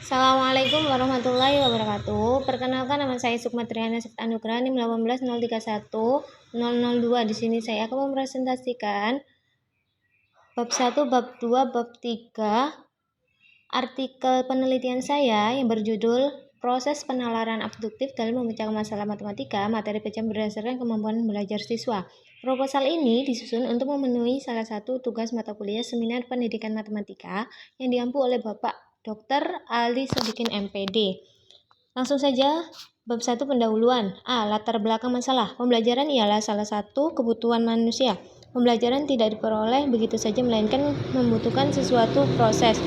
Assalamualaikum warahmatullahi wabarakatuh. Perkenalkan, nama saya Sukma Triana Septanugraha, NIM 18031-002. Di sini saya akan mempresentasikan bab 1, bab 2, bab 3 artikel penelitian saya yang berjudul Proses Penalaran Abduktif dalam Memecahkan Masalah Matematika, materi pecah berdasarkan kemampuan belajar siswa. Proposal ini disusun untuk memenuhi salah satu tugas mata kuliah Seminar Pendidikan Matematika yang diampu oleh Bapak Dr. Ali Sodikin MPD. Langsung saja, bab 1 pendahuluan. A. Latar belakang masalah. Pembelajaran ialah salah satu kebutuhan manusia. Pembelajaran tidak diperoleh begitu saja, melainkan membutuhkan sesuatu proses.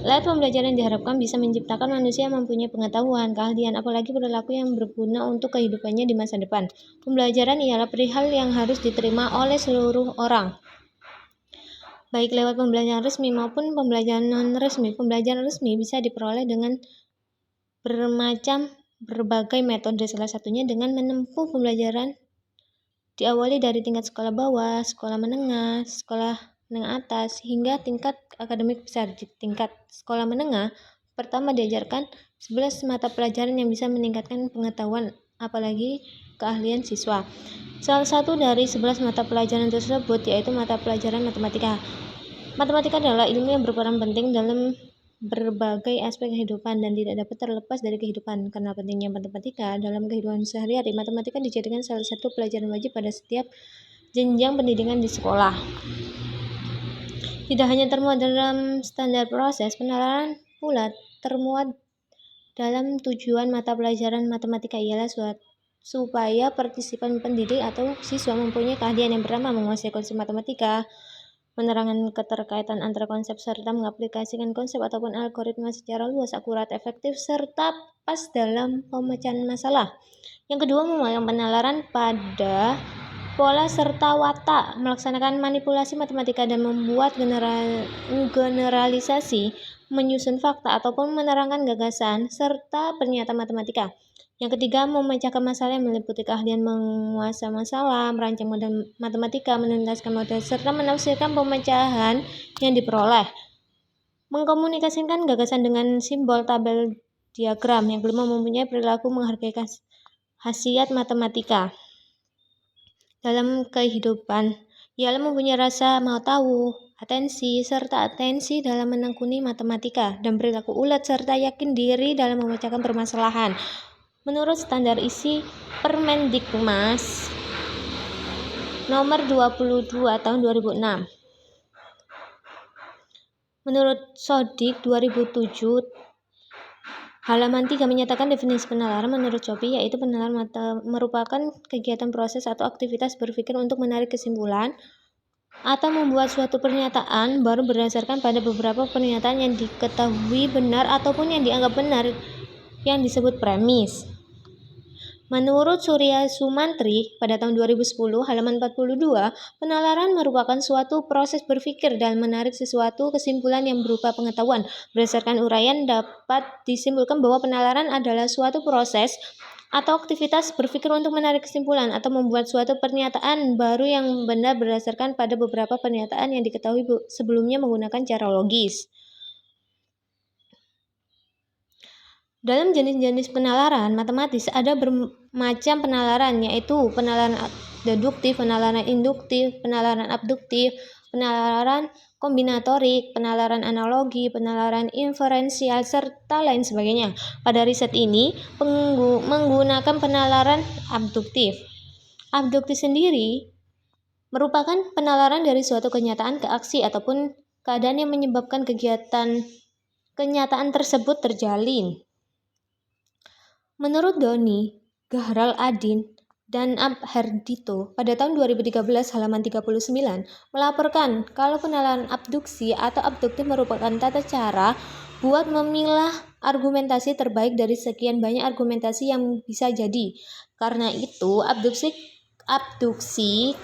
Lewat pembelajaran diharapkan bisa menciptakan manusia yang mempunyai pengetahuan, keahlian, apalagi perilaku yang berguna untuk kehidupannya di masa depan. Pembelajaran ialah perihal yang harus diterima oleh seluruh orang, baik lewat pembelajaran resmi maupun pembelajaran non-resmi. Pembelajaran resmi bisa diperoleh dengan berbagai metode, salah satunya dengan menempuh pembelajaran diawali dari tingkat sekolah bawah, sekolah menengah, sekolah menengah atas, hingga tingkat akademik besar. Di tingkat sekolah menengah, pertama diajarkan 11 mata pelajaran yang bisa meningkatkan pengetahuan, apalagi keahlian siswa. Salah satu dari 11 mata pelajaran tersebut yaitu mata pelajaran matematika. Matematika adalah ilmu yang berperan penting dalam berbagai aspek kehidupan dan tidak dapat terlepas dari kehidupan. Karena pentingnya matematika dalam kehidupan sehari-hari, matematika dijadikan salah satu pelajaran wajib pada setiap jenjang pendidikan di sekolah. Tidak hanya termuat dalam standar proses penalaran, pula termuat dalam tujuan mata pelajaran matematika ialah supaya partisipan pendidik atau siswa mempunyai keahlian yang pertama, menguasai konsep matematika, menerangkan keterkaitan antara konsep serta mengaplikasikan konsep ataupun algoritma secara luas, akurat, efektif, serta pas dalam pemecahan masalah. Yang kedua, memegang penalaran pada pola serta watak, melaksanakan manipulasi matematika dan membuat generalisasi, menyusun fakta ataupun menerangkan gagasan serta pernyataan matematika. Yang ketiga, memecahkan masalah yang meliputi keahlian menguasai masalah, merancang model matematika, menuntaskan model, serta menafsirkan pemecahan yang diperoleh. Mengkomunikasikan gagasan dengan simbol, tabel, diagram. Yang kelima, mempunyai perilaku menghargai khasiat matematika dalam kehidupan. Ialah mempunyai rasa mau tahu, atensi, serta atensi dalam menekuni matematika, dan perilaku ulet serta yakin diri dalam memecahkan permasalahan. Menurut standar isi Permendikmas nomor 22 tahun 2006. Menurut Sodik 2007 halaman 3 menyatakan definisi penalaran menurut Chopi, yaitu penalaran merupakan kegiatan proses atau aktivitas berpikir untuk menarik kesimpulan atau membuat suatu pernyataan baru berdasarkan pada beberapa pernyataan yang diketahui benar ataupun yang dianggap benar, yang disebut premis. Menurut Surya Sumantri pada tahun 2010 halaman 42, penalaran merupakan suatu proses berpikir dan menarik sesuatu kesimpulan yang berupa pengetahuan. Berdasarkan uraian, dapat disimpulkan bahwa penalaran adalah suatu proses atau aktivitas berpikir untuk menarik kesimpulan atau membuat suatu pernyataan baru yang benar berdasarkan pada beberapa pernyataan yang diketahui sebelumnya menggunakan cara logis. Dalam jenis-jenis penalaran matematis ada bermacam penalaran, yaitu penalaran deduktif, penalaran induktif, penalaran abduktif, penalaran kombinatorik, penalaran analogi, penalaran inferensial, serta lain sebagainya. Pada riset ini menggunakan penalaran abduktif. Abduktif sendiri merupakan penalaran dari suatu kenyataan ke aksi ataupun keadaan yang menyebabkan kenyataan tersebut terjalin. Menurut Doni, Gahral Adin, dan Abhardito pada tahun 2013 halaman 39 melaporkan kalau penalaran abduksi atau abduktif merupakan tata cara buat memilah argumentasi terbaik dari sekian banyak argumentasi yang bisa jadi. Karena itu, abduksi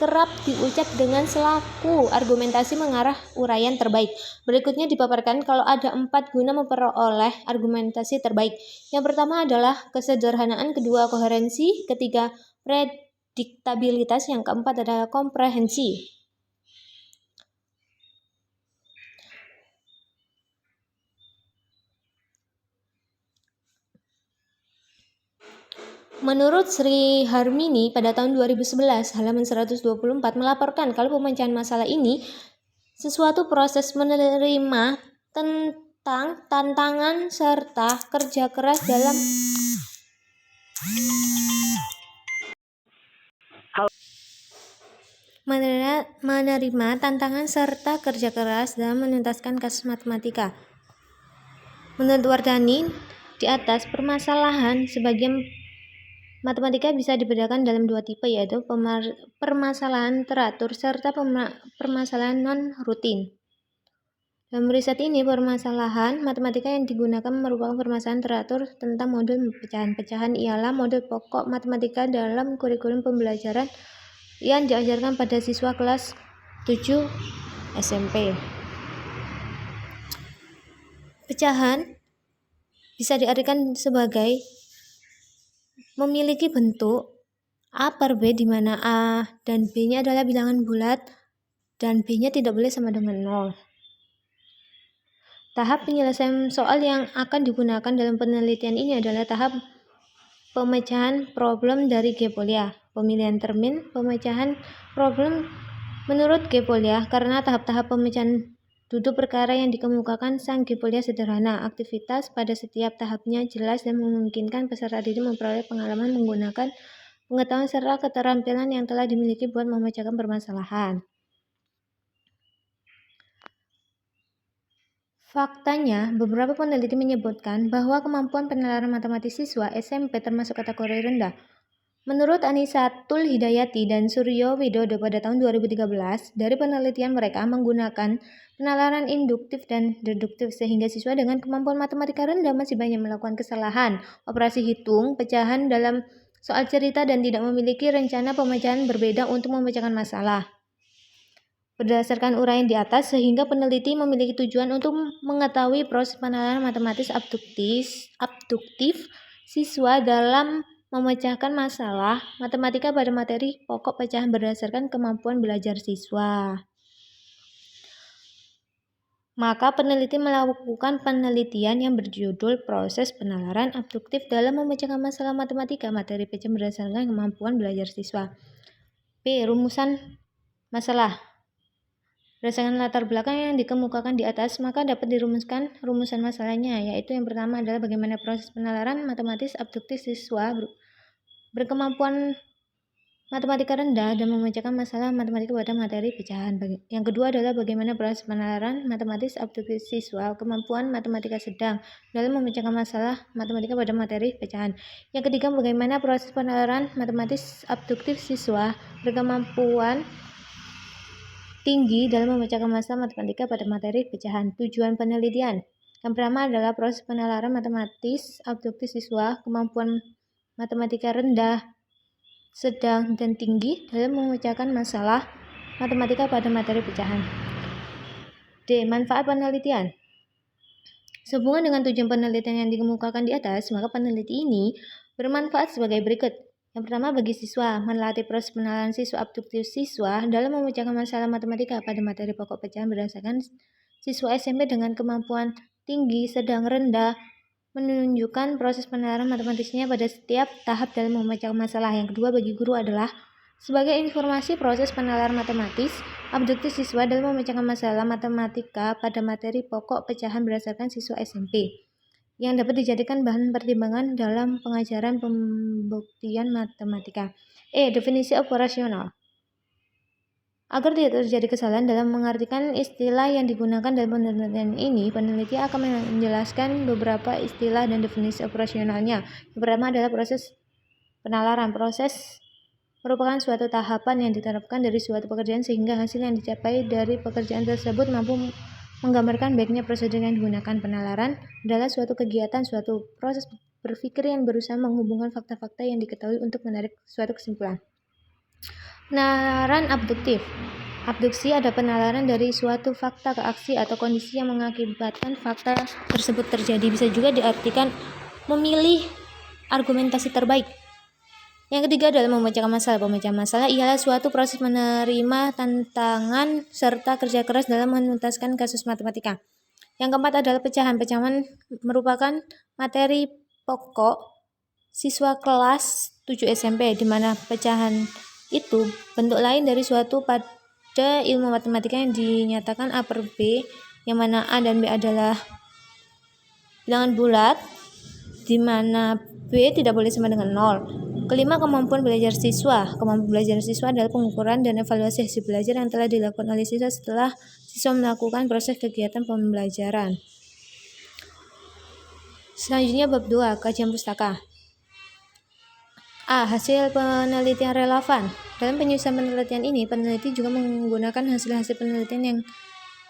kerap diucap dengan selaku argumentasi mengarah uraian terbaik. Berikutnya dipaparkan kalau ada 4 guna memperoleh argumentasi terbaik. Yang pertama adalah kesederhanaan, kedua koherensi, ketiga prediktabilitas, yang keempat adalah komprehensi. Menurut Sri Harmini pada tahun 2011, halaman 124 melaporkan kalau pemecahan masalah ini sesuatu proses menerima tentang tantangan serta kerja keras dalam menerima tantangan serta kerja keras dalam menuntaskan kasus matematika. Menurut Wardani, di atas permasalahan sebagian matematika bisa dibedakan dalam dua tipe, yaitu permasalahan teratur serta permasalahan non-rutin. Dalam riset ini, permasalahan matematika yang digunakan merupakan permasalahan teratur tentang modul pecahan-pecahan ialah modul pokok matematika dalam kurikulum pembelajaran yang diajarkan pada siswa kelas 7 SMP. Pecahan bisa diartikan sebagai memiliki bentuk A per B, di mana A dan B-nya adalah bilangan bulat dan B-nya tidak boleh sama dengan 0. Tahap penyelesaian soal yang akan digunakan dalam penelitian ini adalah tahap pemecahan problem dari Gepolia, pemilihan termin, pemecahan problem menurut Gepolia karena tahap-tahap pemecahan duduk perkara yang dikemukakan sang Gepolia sederhana. Aktivitas pada setiap tahapnya jelas dan memungkinkan peserta didik memperoleh pengalaman menggunakan pengetahuan serta keterampilan yang telah dimiliki buat memecahkan permasalahan. Faktanya, beberapa peneliti menyebutkan bahwa kemampuan penalaran matematis siswa SMP termasuk kategori rendah. Menurut Anisatul Hidayati dan Suryo Widodo pada tahun 2013, dari penelitian mereka menggunakan penalaran induktif dan deduktif sehingga siswa dengan kemampuan matematika rendah masih banyak melakukan kesalahan operasi hitung, pecahan dalam soal cerita dan tidak memiliki rencana pemecahan berbeda untuk memecahkan masalah. Berdasarkan uraian di atas, sehingga peneliti memiliki tujuan untuk mengetahui proses penalaran matematis abduktif siswa dalam memecahkan masalah matematika pada materi pokok pecahan berdasarkan kemampuan belajar siswa. Maka peneliti melakukan penelitian yang berjudul proses penalaran abduktif dalam memecahkan masalah matematika materi pecahan berdasarkan kemampuan belajar siswa. B. Rumusan masalah. Berdasarkan latar belakang yang dikemukakan di atas, maka dapat dirumuskan rumusan masalahnya, yaitu yang pertama adalah bagaimana proses penalaran matematis abduktif siswa berkemampuan matematika rendah dan memecahkan masalah matematika pada materi pecahan. Yang kedua adalah bagaimana proses penalaran matematis abduktif siswa kemampuan matematika sedang dalam memecahkan masalah matematika pada materi pecahan. Yang ketiga, bagaimana proses penalaran matematis abduktif siswa berkemampuan tinggi dalam memecahkan masalah matematika pada materi pecahan. Tujuan penelitian yang pertama adalah proses penalaran matematis abduktif siswa kemampuan matematika rendah, sedang, dan tinggi dalam memecahkan masalah matematika pada materi pecahan. D. Manfaat penelitian. Sehubungan dengan tujuan penelitian yang dikemukakan di atas, maka peneliti ini bermanfaat sebagai berikut. Yang pertama, bagi siswa, melatih proses penalaran siswa abduktif siswa dalam memecahkan masalah matematika pada materi pokok pecahan berdasarkan siswa SMP dengan kemampuan tinggi, sedang, rendah, menunjukkan proses penalaran matematisnya pada setiap tahap dalam memecahkan masalah. Yang kedua, bagi guru adalah sebagai informasi proses penalaran matematis abduktif siswa dalam memecahkan masalah matematika pada materi pokok pecahan berdasarkan siswa SMP yang dapat dijadikan bahan pertimbangan dalam pengajaran pembuktian matematika. E. Definisi operasional. Agar tidak terjadi kesalahan dalam mengartikan istilah yang digunakan dalam penelitian ini, peneliti akan menjelaskan beberapa istilah dan definisi operasionalnya. Yang pertama adalah proses penalaran. Proses merupakan suatu tahapan yang diterapkan dari suatu pekerjaan sehingga hasil yang dicapai dari pekerjaan tersebut mampu menggambarkan baiknya prosedur yang digunakan. Penalaran adalah suatu kegiatan, suatu proses berpikir yang berusaha menghubungkan fakta-fakta yang diketahui untuk menarik suatu kesimpulan. Penalaran abduktif. Abduksi ada penalaran dari suatu fakta ke aksi atau kondisi yang mengakibatkan fakta tersebut terjadi. Bisa juga diartikan memilih argumentasi terbaik. Yang ketiga adalah memecahkan masalah. Pemecahan masalah ialah suatu proses menerima tantangan serta kerja keras dalam menuntaskan kasus matematika. Yang keempat adalah pecahan. Pecahan merupakan materi pokok siswa kelas 7 SMP, di mana pecahan itu bentuk lain dari suatu pada ilmu matematika yang dinyatakan A per B, yang mana A dan B adalah bilangan bulat, di mana B tidak boleh sama dengan 0. Kelima, kemampuan belajar siswa. Kemampuan belajar siswa adalah pengukuran dan evaluasi hasil belajar yang telah dilakukan oleh siswa setelah siswa melakukan proses kegiatan pembelajaran. Selanjutnya bab 2, kajian pustaka. A. Hasil penelitian relevan. Dalam penyusunan penelitian ini, peneliti juga menggunakan hasil-hasil penelitian yang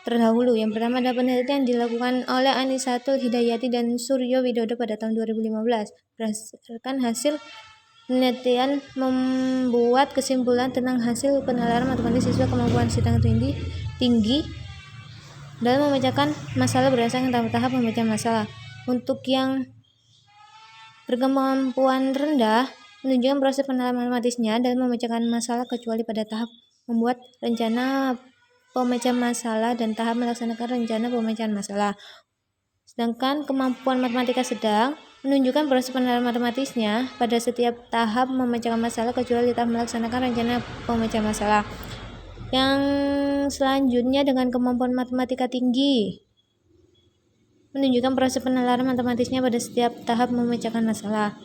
terdahulu. Yang pertama adalah penelitian yang dilakukan oleh Anisatul Hidayati dan Suryo Widodo pada tahun 2015. Berdasarkan hasil penelitian, membuat kesimpulan tentang hasil penalaran matematis siswa kemampuan sedang tinggi dalam memecahkan masalah berdasarkan tahap-tahap pembacaan masalah. Untuk yang berkemampuan rendah, menunjukkan proses penalaran matematisnya dalam memecahkan masalah kecuali pada tahap membuat rencana pemecahan masalah dan tahap melaksanakan rencana pemecahan masalah. Sedangkan kemampuan matematika sedang menunjukkan proses penalaran matematisnya pada setiap tahap memecahkan masalah kecuali tahap melaksanakan rencana pemecahan masalah. Yang selanjutnya dengan kemampuan matematika tinggi menunjukkan proses penalaran matematisnya pada setiap tahap memecahkan masalah.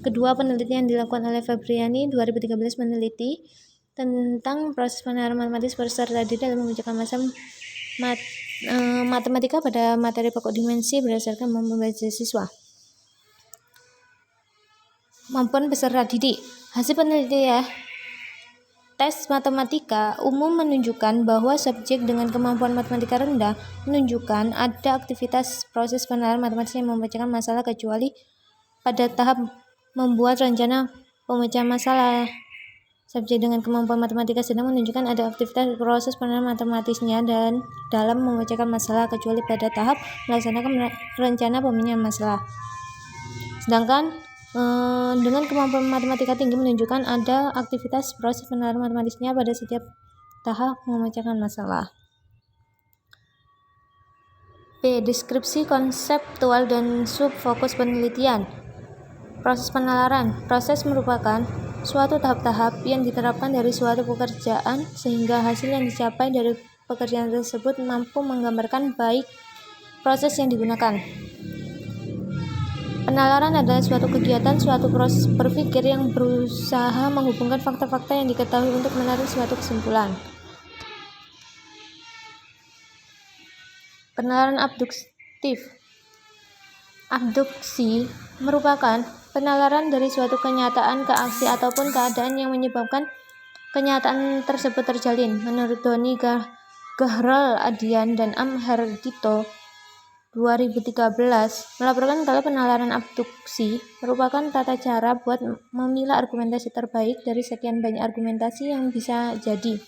Kedua, penelitian yang dilakukan oleh Febriani 2013 meneliti tentang proses penalaran matematis peserta didik dalam memecahkan masalah matematika pada materi pokok dimensi berdasarkan kemampuan belajar siswa. Kemampuan peserta didik. Hasil penelitian tes matematika umum menunjukkan bahwa subjek dengan kemampuan matematika rendah menunjukkan ada aktivitas proses penalaran matematis yang memecahkan masalah kecuali pada tahap membuat rencana pemecahan masalah. Subjek dengan kemampuan matematika sedang menunjukkan ada aktivitas proses penalaran matematisnya dan dalam memecahkan masalah kecuali pada tahap melaksanakan rencana pemecahan masalah. Sedangkan dengan kemampuan matematika tinggi menunjukkan ada aktivitas proses penalaran matematisnya pada setiap tahap memecahkan masalah. B. Deskripsi konseptual dan subfokus penelitian. Proses penalaran. Proses merupakan suatu tahap-tahap yang diterapkan dari suatu pekerjaan sehingga hasil yang dicapai dari pekerjaan tersebut mampu menggambarkan baik proses yang digunakan. Penalaran adalah suatu kegiatan, suatu proses berpikir yang berusaha menghubungkan fakta-fakta yang diketahui untuk menarik suatu kesimpulan. Penalaran abduktif. Abduksi merupakan penalaran dari suatu kenyataan ke aksi ataupun keadaan yang menyebabkan kenyataan tersebut terjalin. Menurut Doni Gahral Adian dan Am Herdito 2013 melaporkan kalau penalaran abduksi merupakan tata cara buat memilah argumentasi terbaik dari sekian banyak argumentasi yang bisa jadi.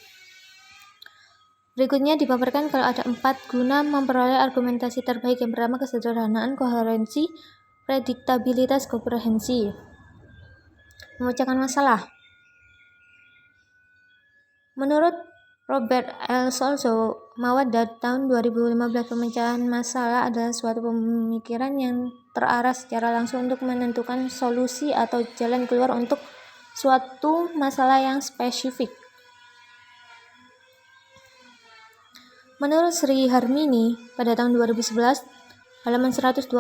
Berikutnya dipaparkan kalau ada 4 guna memperoleh argumentasi terbaik. Yang pertama, kesederhanaan, koherensi, prediktabilitas, komprehensi. Memecahkan masalah. Menurut Robert L. Solzo Mawadad tahun 2015, pemecahan masalah adalah suatu pemikiran yang terarah secara langsung untuk menentukan solusi atau jalan keluar untuk suatu masalah yang spesifik. Menurut Sri Harmini pada tahun 2011, halaman 124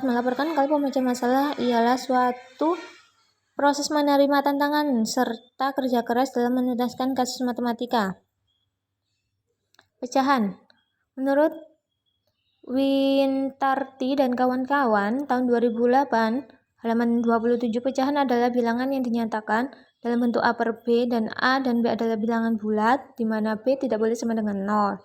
melaporkan kalau pemecahan masalah ialah suatu proses menerima tantangan serta kerja keras dalam menuntaskan kasus matematika. Pecahan. Menurut Wintarti dan kawan-kawan tahun 2008, halaman 27, pecahan adalah bilangan yang dinyatakan dalam bentuk A per B dan A dan B adalah bilangan bulat, di mana B tidak boleh sama dengan 0.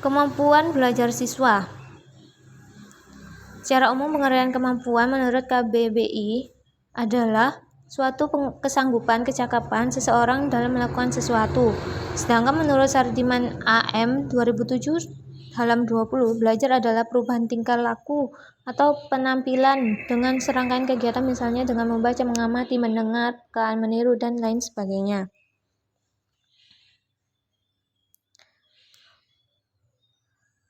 Kemampuan belajar siswa. Secara umum, pengertian kemampuan menurut KBBI adalah suatu kesanggupan, kecakapan seseorang dalam melakukan sesuatu. Sedangkan menurut Sardiman AM 2007 halaman 20, belajar adalah perubahan tingkah laku atau penampilan dengan serangkaian kegiatan, misalnya dengan membaca, mengamati, mendengarkan, meniru, dan lain sebagainya.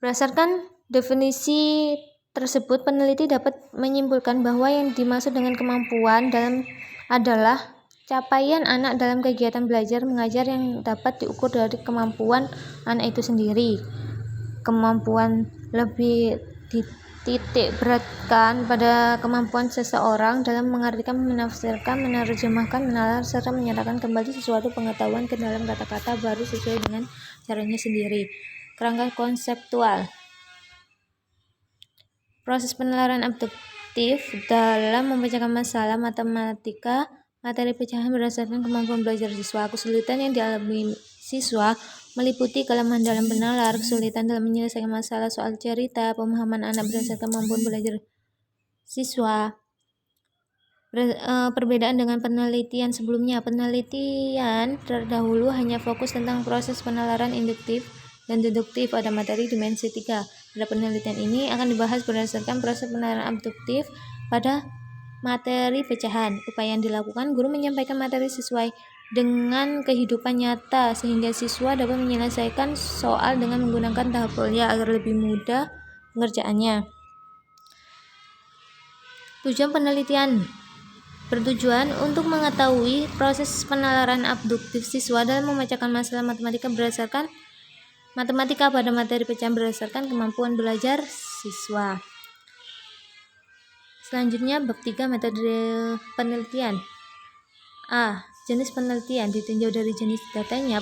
Berdasarkan definisi tersebut, peneliti dapat menyimpulkan bahwa yang dimaksud dengan kemampuan adalah capaian anak dalam kegiatan belajar mengajar yang dapat diukur dari kemampuan anak itu sendiri. Kemampuan lebih dititik beratkan pada kemampuan seseorang dalam mengartikan, menafsirkan, menerjemahkan, menalar, serta menyatakan kembali sesuatu pengetahuan ke dalam kata-kata baru sesuai dengan caranya sendiri. Kerangka konseptual. Proses penalaran abduktif dalam memecahkan masalah matematika materi pecahan berdasarkan kemampuan belajar siswa. Kesulitan yang dialami siswa meliputi kelemahan dalam penalar, kesulitan dalam menyelesaikan masalah soal cerita, pemahaman anak berdasarkan kemampuan belajar siswa. Perbedaan dengan penelitian sebelumnya. Penelitian terdahulu hanya fokus tentang proses penalaran induktif dan deduktif pada materi dimensi 3. Pada penelitian ini akan dibahas berdasarkan proses penalaran abduktif pada materi pecahan. Upaya yang dilakukan, guru menyampaikan materi sesuai dengan kehidupan nyata sehingga siswa dapat menyelesaikan soal dengan menggunakan tahap kuliah agar lebih mudah pengerjaannya. Tujuan penelitian bertujuan untuk mengetahui proses penalaran abduktif siswa dalam memecahkan masalah matematika pada materi pecahan berdasarkan kemampuan belajar siswa. Selanjutnya bab 3 metode penelitian. A. Jenis penelitian ditinjau dari jenis datanya.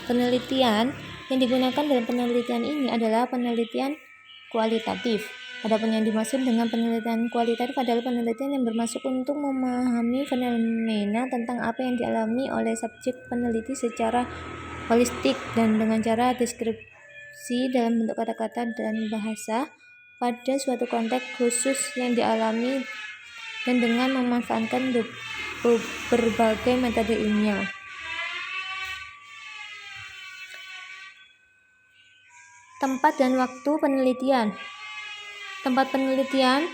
Penelitian yang digunakan dalam penelitian ini adalah penelitian kualitatif. Adapun yang dimaksud dengan penelitian kualitatif adalah penelitian yang bermaksud untuk memahami fenomena tentang apa yang dialami oleh subjek peneliti secara holistik dan dengan cara deskripsi dalam bentuk kata-kata dan bahasa pada suatu konteks khusus yang dialami dan dengan memanfaatkan berbagai metode ilmiah. Tempat dan waktu penelitian. Tempat penelitian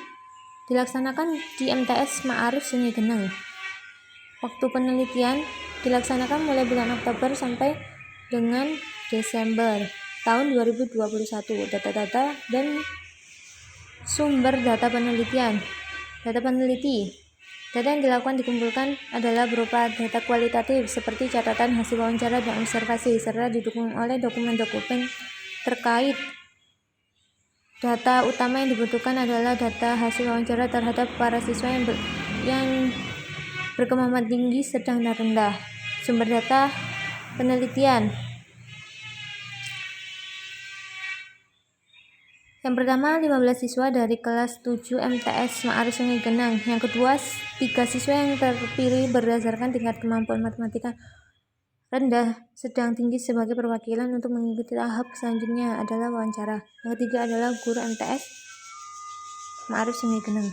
dilaksanakan di MTS Ma'arif Sungai Geneng. Waktu penelitian dilaksanakan mulai bulan Oktober sampai dengan Desember tahun 2021. Data-data dan sumber data penelitian. Data peneliti. Data yang dikumpulkan adalah berupa data kualitatif seperti catatan hasil wawancara dan observasi serta didukung oleh dokumen-dokumen terkait. Data utama yang dibutuhkan adalah data hasil wawancara terhadap para siswa yang berkemampuan tinggi, sedang, dan rendah. Sumber data penelitian. Yang pertama, 15 siswa dari kelas 7 MTS Ma'arif Sungai Geneng. Yang kedua, 3 siswa yang terpilih berdasarkan tingkat kemampuan matematika rendah, sedang, tinggi sebagai perwakilan untuk mengikuti tahap selanjutnya adalah wawancara. Yang ketiga adalah guru MTS Ma'arif Sungai Geneng.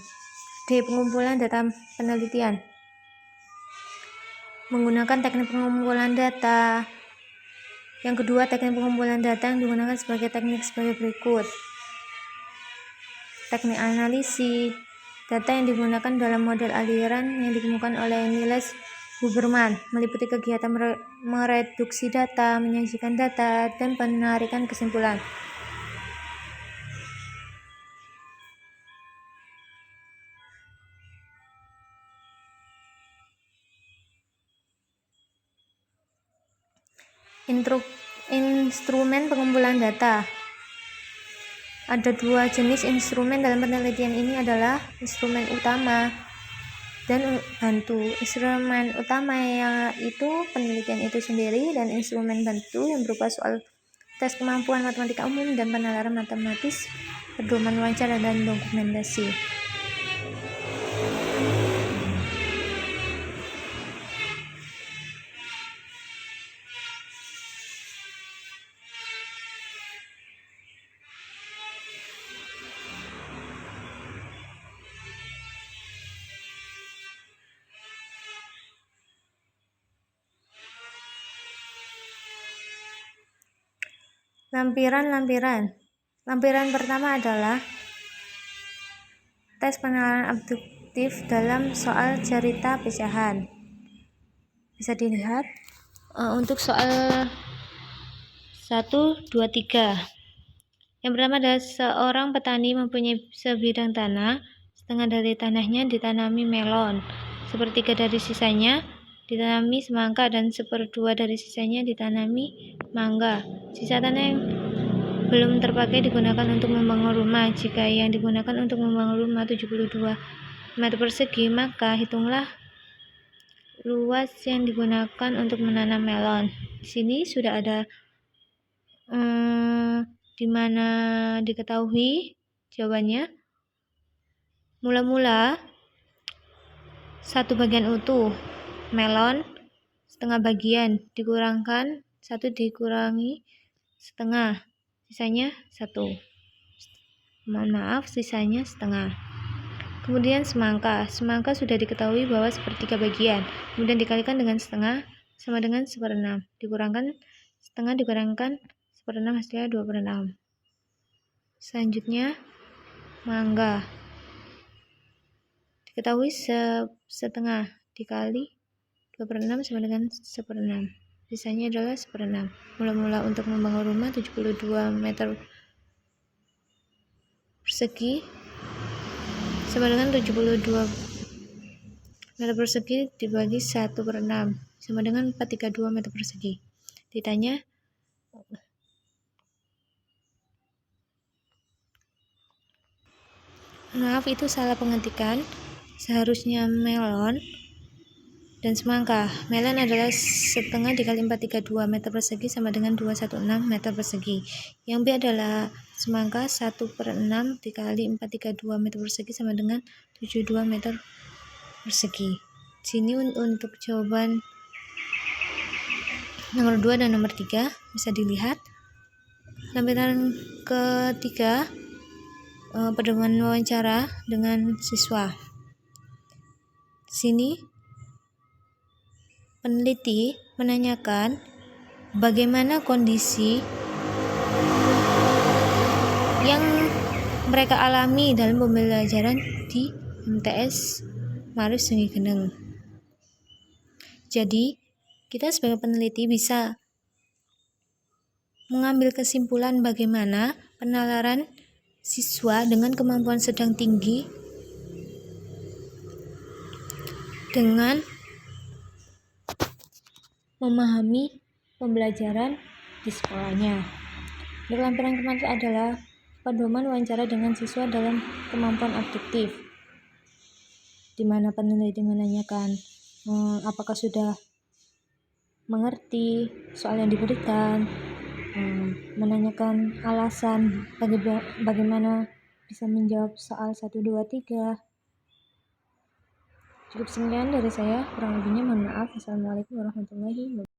D. Pengumpulan data penelitian. Menggunakan teknik pengumpulan data. Yang kedua, teknik pengumpulan data yang digunakan sebagai teknik sebagai berikut. Teknik analisis data yang digunakan dalam model aliran yang ditemukan oleh Niels Huberman meliputi kegiatan mereduksi data, menyajikan data, dan penarikan kesimpulan. Instrumen pengumpulan data. Ada 2 jenis instrumen dalam penelitian ini adalah instrumen utama dan bantu. Instrumen utama yaitu penelitian itu sendiri dan instrumen bantu yang berupa soal tes kemampuan matematika umum dan penalaran matematis, pedoman wawancara dan dokumentasi. Lampiran pertama adalah tes penalaran abduktif dalam soal cerita pecahan. Bisa dilihat untuk soal 1, 2, 3. Yang pertama adalah seorang petani mempunyai sebidang tanah, setengah dari tanahnya ditanami melon, sepertiga dari sisanya ditanami semangka, dan seperdua dari sisanya ditanami mangga. Sisa tanah yang belum terpakai digunakan untuk membangun rumah. Jika yang digunakan untuk membangun rumah 72 meter persegi, maka hitunglah luas yang digunakan untuk menanam melon. Di sini sudah ada di mana diketahui jawabannya. Mula-mula satu bagian utuh melon, setengah bagian dikurangkan 1 dikurangi setengah, sisanya 1. Mohon maaf, sisanya setengah. Kemudian semangka sudah diketahui bahwa sepertiga bagian, kemudian dikalikan dengan setengah sama dengan 1/6, dikurangkan setengah dikurangkan 1/6 hasilnya 2/6. Selanjutnya mangga diketahui setengah dikali 2/6 sama dengan 1/6, sisanya adalah 1/6. Mula-mula untuk membangun rumah 72 meter persegi sama dengan 72 meter persegi dibagi 1/6 sama dengan 432 meter persegi. Ditanya, maaf, itu salah pengetikan. Seharusnya melon dan semangka. Melon adalah setengah dikali 432 meter persegi sama dengan 216 meter persegi. Yang B adalah semangka 1/6 dikali 432 meter persegi sama dengan 72 meter persegi. Sini untuk jawaban nomor 2 dan nomor 3 bisa dilihat. Lampiran ketiga, pedoman wawancara dengan siswa. Sini peneliti menanyakan bagaimana kondisi yang mereka alami dalam pembelajaran di MTS Marius Sungei Geneng. Jadi, kita sebagai peneliti bisa mengambil kesimpulan bagaimana penalaran siswa dengan kemampuan sedang tinggi dengan memahami pembelajaran di sekolahnya. Lampiran keempat adalah pedoman wawancara dengan siswa dalam kemampuan adjektif, di mana peneliti menanyakan apakah sudah mengerti soal yang diberikan, menanyakan alasan bagaimana bisa menjawab soal 1, 2, 3. Cukup sekian dari saya, kurang lebihnya mohon maaf. Assalamualaikum warahmatullahi wabarakatuh.